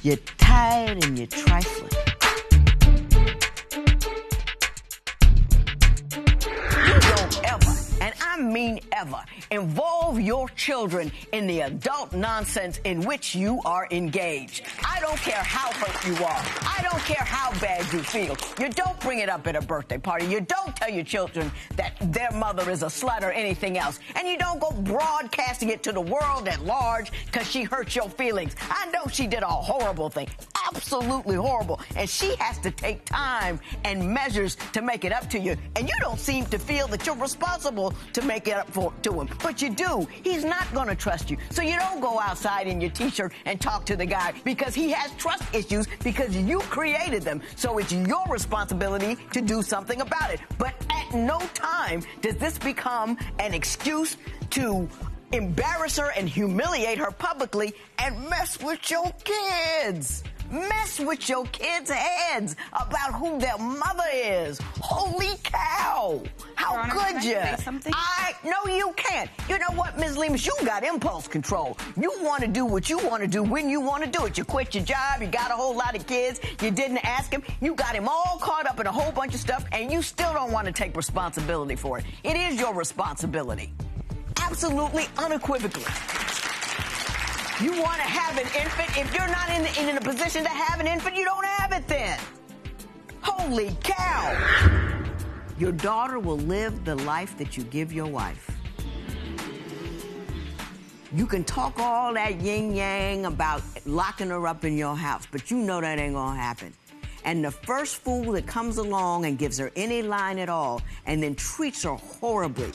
You're tired and you're trifling. You don't ever, and I mean ever, involve your children in the adult nonsense in which you are engaged. I don't care how hurt you are. I don't care how bad you feel. You don't bring it up at a birthday party. You don't tell your children that their mother is a slut or anything else. And you don't go broadcasting it to the world at large because she hurt your feelings. I know she did a horrible thing, absolutely horrible. And she has to take time and measures to make it up to you. And you don't seem to feel that you're responsible to make it up to him. But you do. He's not going to trust you. So you don't go outside in your T-shirt and talk to the guy because he has trust issues because you created them. So it's your responsibility to do something about it. But at no time does this become an excuse to embarrass her and humiliate her publicly and mess with your kids. Mess with your kids' heads about who their mother is. Holy cow. How could you? No, you can't. You know what, Ms. Lemus? You got impulse control. You want to do what you want to do when you want to do it. You quit your job. You got a whole lot of kids. You didn't ask him. You got him all caught up in a whole bunch of stuff, and you still don't want to take responsibility for it. It is your responsibility. Absolutely, unequivocally. You want to have an infant? If you're not in a position to have an infant, you don't have it then. Holy cow. Your daughter will live the life that you give your wife. You can talk all that yin-yang about locking her up in your house, but you know that ain't gonna happen. And the first fool that comes along and gives her any line at all and then treats her horribly,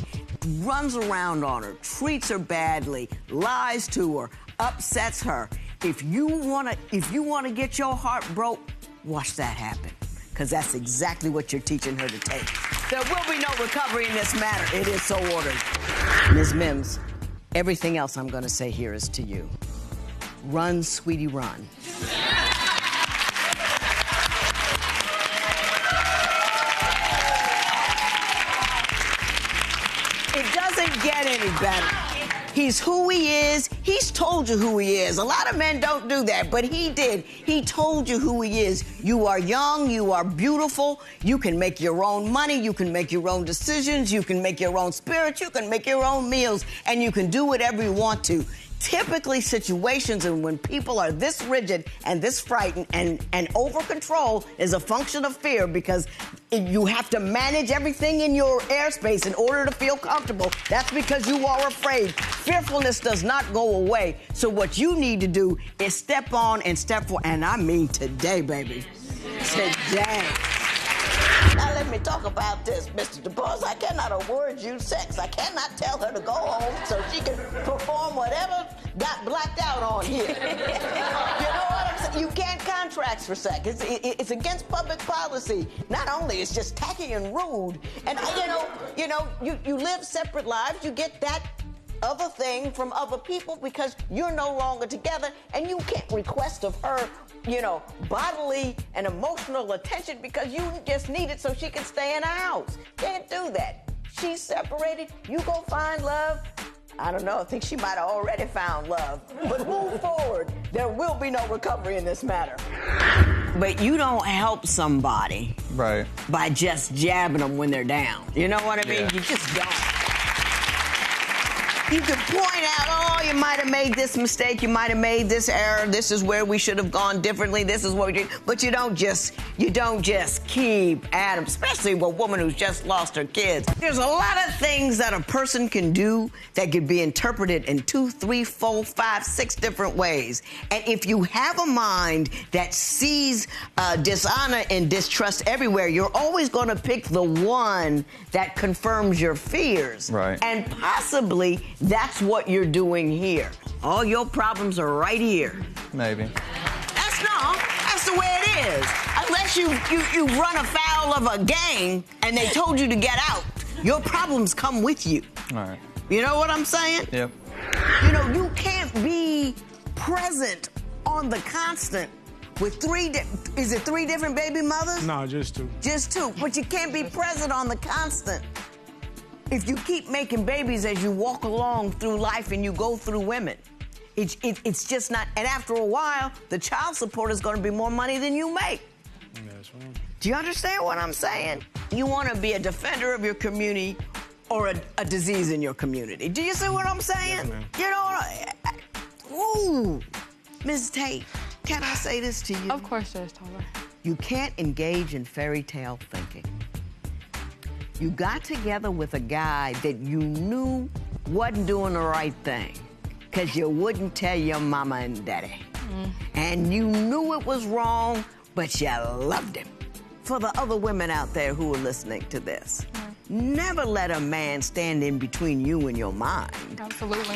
runs around on her, treats her badly, lies to her, upsets her. If you wanna get your heart broke, watch that happen. Because that's exactly what you're teaching her to take. There will be no recovery in this matter. It is so ordered. Ms. Mims, everything else I'm gonna say here is to you. Run, sweetie, run. It doesn't get any better. He's who he is. He's told you who he is. A lot of men don't do that, but he did. He told you who he is. You are young. You are beautiful. You can make your own money. You can make your own decisions. You can make your own spirit. You can make your own meals, and you can do whatever you want to. Typically, situations and when people are this rigid and this frightened and over control is a function of fear because you have to manage everything in your airspace in order to feel comfortable. That's because you are afraid. Fearfulness does not go away. So what you need to do is step on and step forward. And I mean today, baby. Today. Now let me talk about this, Mr. DuBois. I cannot award you sex. I cannot tell her to go home so she can perform whatever got blacked out on here. You know what I'm saying? You can't contract for sex. It's against public policy. Not only, it's just tacky and rude. And you live separate lives. You get that other thing from other people because you're no longer together, and you can't request of her bodily and emotional attention because you just need it so she can stay in the house. Can't do that. She's separated. You go find love. I don't know. I think she might have already found love. But move forward. There will be no recovery in this matter. But you don't help somebody by just jabbing them when they're down. You know what I mean? Yeah. You just don't. You can point out, oh, you might have made this mistake, you might have made this error, this is where we should have gone differently, this is what we did. But you don't just keep at them, especially a woman who's just lost her kids. There's a lot of things that a person can do that could be interpreted in 2, 3, 4, 5, 6 different ways. And if you have a mind that sees dishonor and distrust everywhere, you're always going to pick the one that confirms your fears. Right. And possibly that's what you're doing here. All your problems are right here. Maybe. That's the way it is. Unless you run afoul of a gang and they told you to get out, your problems come with you. All right. You know what I'm saying? Yep. You can't be present on the constant with 3 different baby mothers? No, just 2. Just 2, but you can't be present on the constant. If you keep making babies as you walk along through life and you go through women, It's just not, and after a while, the child support is gonna be more money than you make. That's right. Do you understand what I'm saying? You wanna be a defender of your community or a disease in your community. Do you see what I'm saying? Yes, you know, ooh, Ms. Tate, can I say this to you? Of course, Judge Toler. You can't engage in fairy tale thinking. You got together with a guy that you knew wasn't doing the right thing, because you wouldn't tell your mama and daddy. And you knew it was wrong, but you loved him. For the other women out there who are listening to this, never let a man stand in between you and your mind. Absolutely.